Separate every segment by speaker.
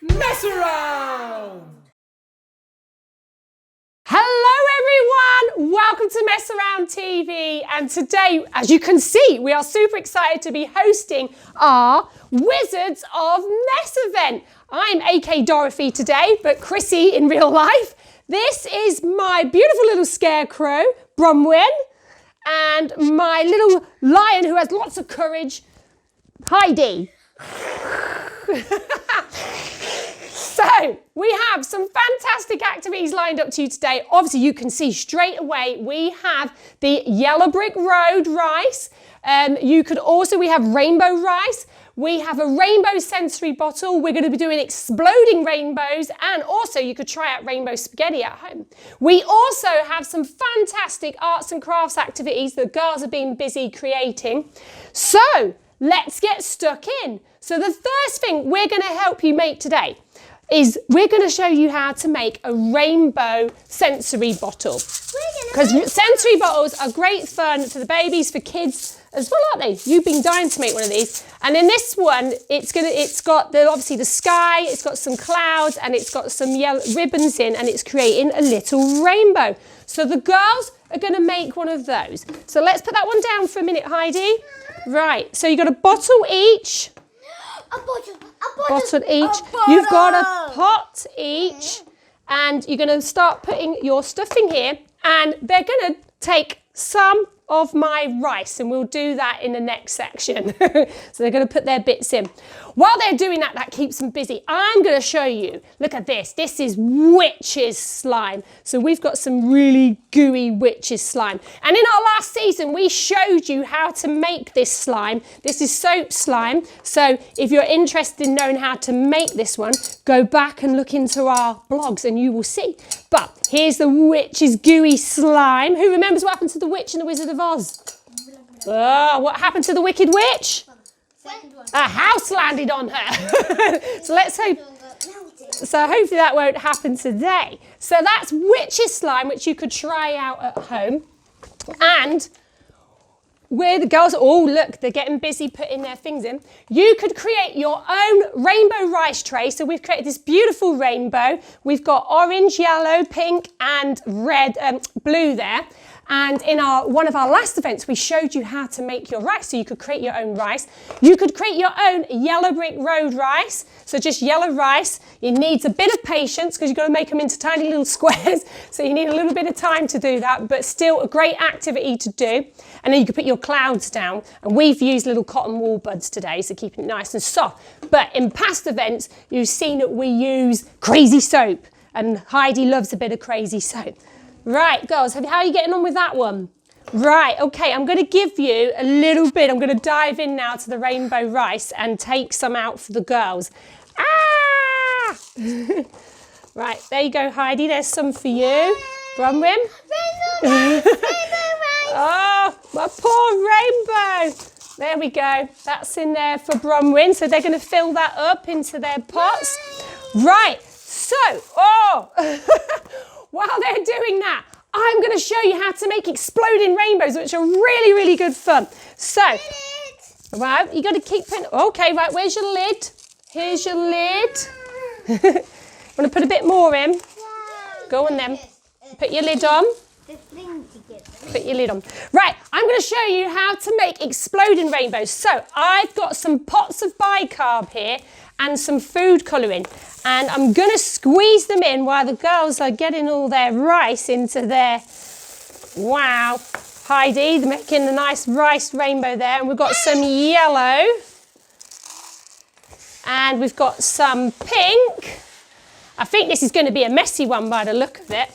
Speaker 1: Mess around!
Speaker 2: Hello everyone, welcome to Mess Around TV, and today, as you can see, we are super excited to be hosting our Wizards of Mess event. I'm AK Dorothy today, but Chrissy in real life. This is my beautiful little Scarecrow, Bronwyn, and my little lion who has lots of courage, Heidi. So, we have some fantastic activities lined up to you today. Obviously, you can see straight away we have the Yellow Brick Road rice. We have rainbow rice. We have a rainbow sensory bottle. We're going to be doing exploding rainbows, and also you could try out rainbow spaghetti at home. We also have some fantastic arts and crafts activities that girls have been busy creating. So, let's get stuck in. So the first thing we're going to help you make today is we're going to show you how to make a rainbow sensory bottle. Because sensory bottles are great fun for the babies, for kids as well, aren't they? You've been dying to make one of these. And in this one, it's got obviously the sky, it's got some clouds, and it's got some yellow ribbons in, and it's creating a little rainbow. So the girls are going to make one of those. So let's put that one down for a minute, Heidi. Right, so you've got a bottle each. Bottle each. You've got a pot each, and you're going to start putting your stuff in here, and they're going to take some of my rice, and we'll do that in the next section. So they're going to put their bits in. While they're doing that, that keeps them busy. I'm going to show you. Look at this. This is witch's slime. So we've got some really gooey witch's slime. And in our last season, we showed you how to make this slime. This is soap slime. So if you're interested in knowing how to make this one, go back and look into our blogs and you will see. But here's the witch's gooey slime. Who remembers what happened to the witch in the Wizard of Oz? Oh, what happened to the Wicked Witch? A house landed on her. So let's hope. So hopefully that won't happen today. So that's witch's slime, which you could try out at home. And where the girls, oh look, they're getting busy putting their things in. You could create your own rainbow rice tray. So we've created this beautiful rainbow. We've got orange, yellow, pink, and red, blue there. And in one of our last events, we showed you how to make your rice, so you could create your own rice. You could create your own Yellow Brick Road rice, so just yellow rice. It needs a bit of patience because you've got to make them into tiny little squares, so you need a little bit of time to do that, but still a great activity to do. And then you can put your clouds down, and we've used little cotton wool buds today, so keeping it nice and soft. But in past events, you've seen that we use crazy soap, and Heidi loves a bit of crazy soap. Right, girls, how are you getting on with that one? Right, okay, I'm going to give you a little bit. I'm going to dive in now to the rainbow rice and take some out for the girls. Ah! Right, there you go, Heidi. There's some for you. Bronwyn?
Speaker 3: Rainbow rice!
Speaker 2: Oh, my poor rainbow. There we go. That's in there for Bronwyn. So they're going to fill that up into their pots. Right, so, while they're doing that, I'm going to show you how to make exploding rainbows, which are really, really good fun. So, right, you got to keep putting, okay, right, where's your lid? Here's your lid. Want to put a bit more in? Go on then. Put your lid on. Put your lid on. Right, I'm going to show you how to make exploding rainbows. So, I've got some pots of bicarb here and some food colouring. And I'm going to squeeze them in while the girls are getting all their rice into their, wow, Heidi, they're making a nice rice rainbow there. And we've got some yellow. And we've got some pink. I think this is going to be a messy one by the look of it.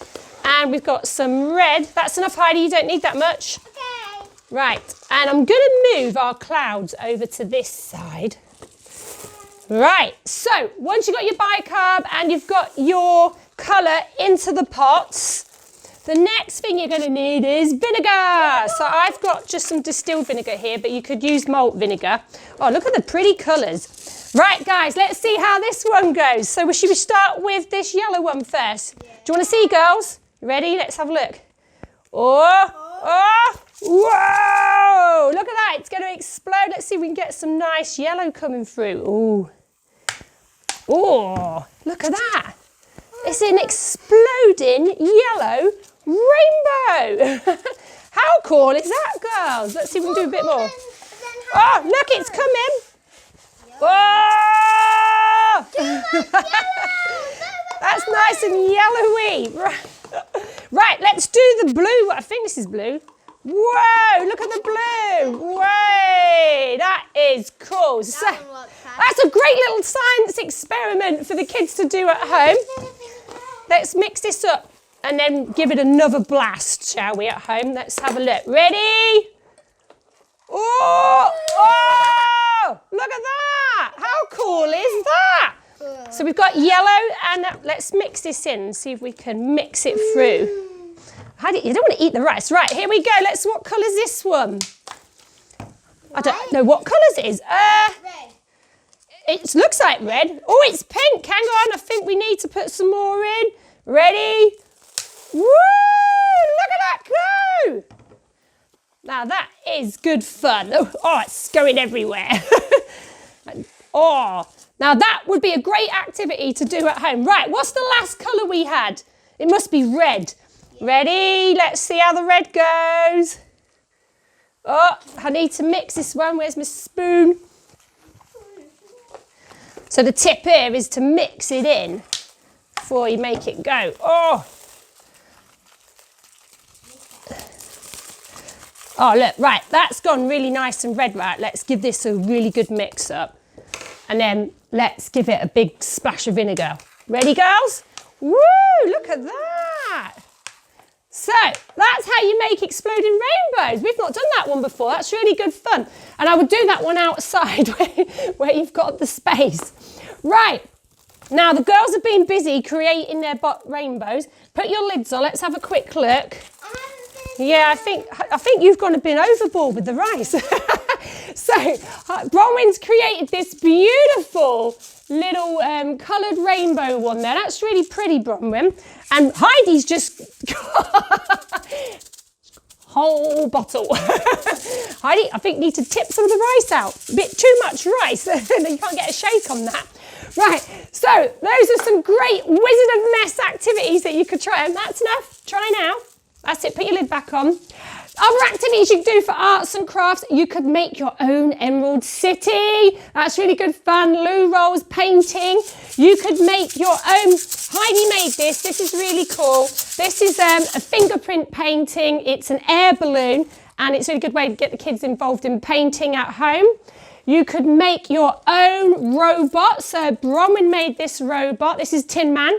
Speaker 2: And we've got some red. That's enough, Heidi, you don't need that much.
Speaker 3: Okay.
Speaker 2: Right, and I'm going to move our clouds over to this side. Right, so once you've got your bicarb and you've got your colour into the pots, the next thing you're going to need is vinegar. So I've got just some distilled vinegar here, but you could use malt vinegar. Oh, look at the pretty colours. Right, guys, let's see how this one goes. So should we start with this yellow one first? Yeah. Do you want to see, girls? Ready? Let's have a look. Whoa! Look at that, it's going to explode. Let's see if we can get some nice yellow coming through. Ooh. Oh, look at that. It's an exploding yellow rainbow. How cool is that, girls? Let's see if we can do a bit more. Oh, look, it's coming. Whoa! That's nice and yellowy. Right, let's do the blue. I think this is blue. Whoa, look at the blue. Whoa, that is cool. So, that's a great little science experiment for the kids to do at home. Let's mix this up and then give it another blast, shall we, at home? Let's have a look. Ready? Oh, look at that. How cool is that? So we've got yellow, and let's mix this in and see if we can mix it through. You don't want to eat the rice. Right, here we go. What colour is this one? I don't know what colours it is. It looks like red. Oh, it's pink. Hang on, I think we need to put some more in. Ready? Woo! Look at that go! Now that is good fun. Oh, it's going everywhere. Oh, now that would be a great activity to do at home. Right, what's the last colour we had? It must be red. Ready? Let's see how the red goes. Oh, I need to mix this one. Where's my spoon? So the tip here is to mix it in before you make it go. Oh, look, right, that's gone really nice and red. Right, let's give this a really good mix up. And then let's give it a big splash of vinegar. Ready, girls? Woo, look at that. So that's how you make exploding rainbows. We've not done that one before. That's really good fun. And I would do that one outside where you've got the space. Right, now the girls have been busy creating their rainbows. Put your lids on, let's have a quick look. Yeah, I think you've gone a bit overboard with the rice. So Bronwyn's created this beautiful little coloured rainbow one there. That's really pretty, Bronwyn. And Heidi's just got whole bottle. Heidi, I think you need to tip some of the rice out. A bit too much rice. You can't get a shake on that. Right, so those are some great Wizard of Mess activities that you could try. And that's enough. Try now. That's it, put your lid back on. Other activities you can do for arts and crafts, you could make your own Emerald City. That's really good fun. Loo rolls, painting. You could make your own. Heidi made this. This is really cool. This is a fingerprint painting. It's an air balloon, and it's a really good way to get the kids involved in painting at home. You could make your own robot. So Bronwyn made this robot. This is Tin Man.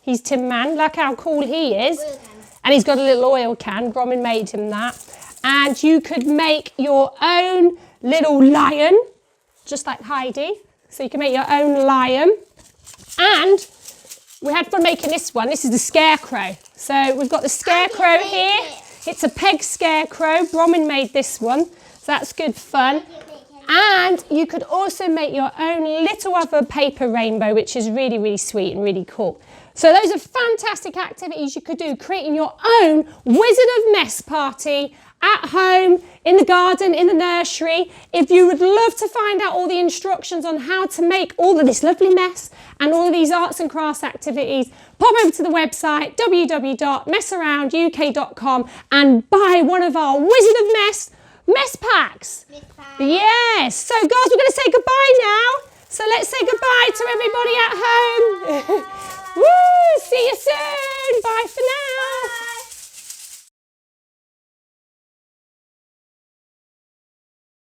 Speaker 2: He's Tin Man. Look how cool he is. And he's got a little oil can. Bronwyn made him that. And you could make your own little lion, just like Heidi. So you can make your own lion. And we had fun making this one. This is the Scarecrow. So we've got the Scarecrow here. It's a peg Scarecrow. Bronwyn made this one. So that's good fun. And you could also make your own little other paper rainbow, which is really, really sweet and really cool. So those are fantastic activities you could do, creating your own Wizard of Mess party at home, in the garden, in the nursery. If you would love to find out all the instructions on how to make all of this lovely mess and all of these arts and crafts activities, pop over to the website www.messarounduk.com and buy one of our Wizard of Mess packs. Yes, so guys, we're going to say goodbye now. So let's say goodbye to everybody at home.